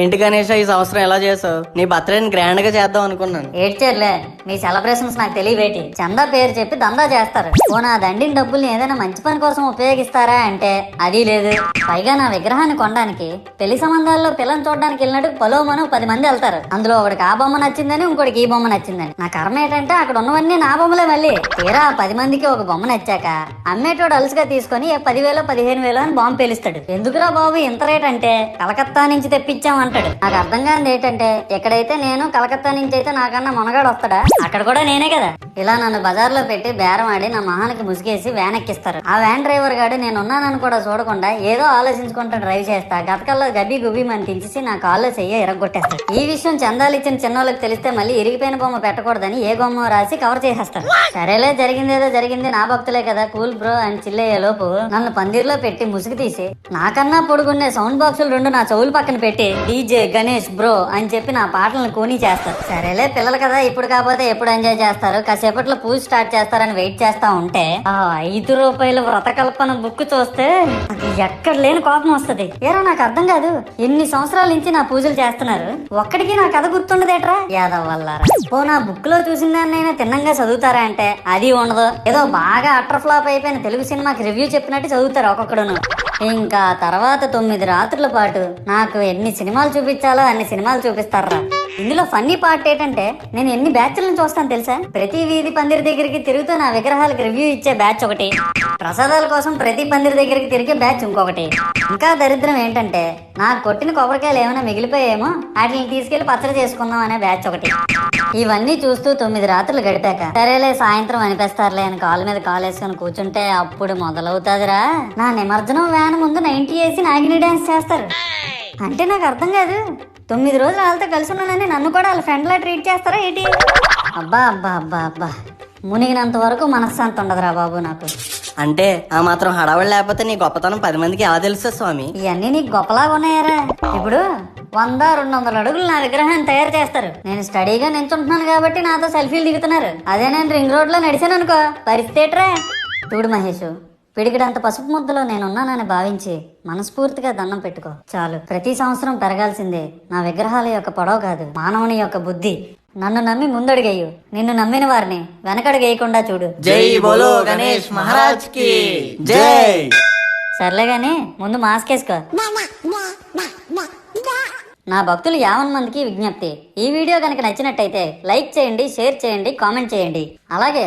ఏంటి గణేష్ ఈ సంవత్సరం ఎలా చేసావు? నీ బర్త్డేని గ్రాండ్ గా చేద్దాం అనుకున్నాను. ఏడ్చేర్లే, మీ సెలబ్రేషన్స్ నాకు తెలియబేటి. చందా పేరు చెప్పి దందా చేస్తారు. ఓ నా దండిన డబ్బుల్ని ఏదైనా మంచి పని కోసం ఉపయోగిస్తారా అంటే అది లేదు. పైగా నా విగ్రహాన్ని కొనడానికి పెళ్లి సంబంధాల్లో పిల్లని చూడడానికి వెళ్ళినట్టు పలోమను 10 మంది వెళ్తారు. అందులో ఒకడికి ఆ బొమ్మ నచ్చిందని, ఇంకోటికి ఈ బొమ్మ నచ్చిందని. నా కర్మ ఏంటంటే అక్కడ ఉన్నవన్నీ నా బొమ్మలే. మళ్ళీ తీరా 10 మందికి ఒక బొమ్మ నచ్చాక అమ్మేటోడు అలుసుగా తీసుకొని 10,000 15,000 అని బాంబు పేలుస్తాడు. ఎందుకురా బాబు ఇంత రేట్ అంటే కలకత్తా నుంచి తెప్పించామంటాడు. నాకు అర్థం కానిది ఏంటంటే ఎక్కడైతే నేను కలకత్తా నుంచి అయితే నాకన్నా మొనగాడు వస్తాడా, అక్కడ కూడా నేనే కదా. ఇలా నన్ను బజార్లో పెట్టి బేరం ఆడి నా మొహానికి ముసుగేసి వ్యాన్ ఎక్కిస్తారు. ఆ వ్యాన్ డ్రైవర్ గాడు నేనున్నానని కూడా చూడకుండా ఏదో ఆలోచించుకుంటూ డ్రైవ్ చేస్తా గతకల్లో గబ్బి గుబ్బి మని తించేసి నా కాల్లో చెయ్యి ఎరగొట్టేస్తాడు. ఈ విషయం చందాలు ఇచ్చిన చిన్నోళ్ళకి తెలిస్తే మళ్ళీ ఇరిగిపోయిన బొమ్మ పెట్టకూడదని ఏ బొమ్మ రాసి కవర్ చేసేస్తారు. సరేలే, జరిగిందేదో జరిగింది, నా భక్తులే కదా, కూల్ బ్రో అని చిల్లయ్యే లోపు నన్ను పందిర్లో పెట్టి ముసుగు తీసి నాకన్నా పొడుగున్నే సౌండ్ బాక్సులు 2 నా చెవులు పక్కన పెట్టి డీజే గణేష్ బ్రో అని చెప్పి నా పాటలను కోని చేస్తారు. సరేలే పిల్లలు కదా, ఇప్పుడు కాకపోతే ఎప్పుడు ఎంజాయ్ చేస్తారు, కాసేపట్లో పూజ స్టార్ట్ చేస్తారని వెయిట్ చేస్తా ఉంటే ఆ 5 రూపాయల వ్రతకల్పన బుక్ చూస్తే అది ఎక్కడ లేని కోపం వస్తుంది. ఏరా నాకు అర్థం కాదు, ఎన్ని సంవత్సరాల నుంచి నా పూజలు చేస్తున్నారు, ఒక్కడికి నా కథ గుర్తుండదేట్రా యాదవ్ వల్లారా. ఓ నా బుక్ లో చూసిన దాన్నైనా తిన్నంగా చదువుతారా అంటే అది ఉండదు. ఏదో బాగా అటర్ ఫ్లాప్ అయిపోయిన తెలుగు సినిమాకి రివ్యూ చెప్పినట్టు చదువుతారు ఒక్కొక్కడును. ఇంకా తర్వాత 9 రాత్రుల పాటు నాకు ఎన్ని సినిమాలు చూపించాలో అన్ని సినిమాలు చూపిస్తారా. ఇందులో ఫన్నీ పార్ట్ ఏంటంటే నేను ఎన్ని బ్యాచ్లను చూస్తాను తెలుసా? ప్రతి వీధి పందిరి దగ్గరికి తిరుగుతూ నా విగ్రహాలకు రివ్యూ ఇచ్చే బ్యాచ్ ఒకటి, ప్రసాదాల కోసం ప్రతి పందిరి దగ్గరికి తిరిగే బ్యాచ్ ఇంకొకటి. ఇంకా దరిద్రం ఏంటంటే నాకు కొట్టిన కొబ్బరికాయలు ఏమైనా మిగిలిపోయేమో వాటిని తీసుకెళ్లి పచ్చడి చేసుకుందాం అనే బ్యాచ్ ఒకటి. ఇవన్నీ చూస్తూ 9 రాత్రులు గడిపాక సరేలే సాయంత్రం అనిపిస్తారులే అని కాలు మీద కాలు వేసుకొని కూర్చుంటే అప్పుడు మొదలవుతాదిరా నా నిమజ్జనం వ్యాన్ ముందు 90 వేసి నాగిని డాన్స్ చేస్తారు. అంటే నాకు అర్థం కాదు, 9 రోజులు వాళ్ళతో కలిసి ఉన్నానని నన్ను కూడా వాళ్ళ ఫ్రెండ్ లా ట్రీట్ చేస్తారా ఏంటి? అబ్బా అబ్బా అబ్బా అబ్బా, మునిగినంత వరకు మనశ్శాంతి ఉండదురా బాబు నాకు. అంటే ఆ మాత్రం హడావడి లేకపోతే నీ గొప్పతనం 10 మందికి ఎలా తెలుసా స్వామి? ఇవన్నీ నీకు గొప్పలాగా ఉన్నాయారా? ఇప్పుడు 100-200 అడుగులు నా విగ్రహాన్ని తయారు చేస్తారు. నేను స్టడీగా నించుంటున్నాను కాబట్టి నాతో సెల్ఫీలు దిగుతున్నారు. అదే నేను రింగ్ రోడ్ లో నడిచాను అనుకో పరిస్థితి. చూడు మహేష్, పిడికిడంత పసుపు ముద్దలో నేనున్నానని భావించి మనస్ఫూర్తిగా దండం పెట్టుకో చాలు. ప్రతి సంవత్సరం పెరగాల్సిందే నా విగ్రహాల యొక్క పొడవు కాదు, మానవుని యొక్క బుద్ధి. నన్ను నమ్మి ముందడుగేయు, నిన్ను నమ్మిన వారిని వెనకడుగేయకుండా చూడు. జై బోలో గణేష్ మహారాజ్ కి జై. సర్లే గాని ముందు మాస్క్ వేసుకో. నా భక్తులు 50 మందికి విజ్ఞప్తి, ఈ వీడియో కనుక నచ్చినట్టయితే లైక్ చేయండి, షేర్ చేయండి, కామెంట్ చేయండి. అలాగే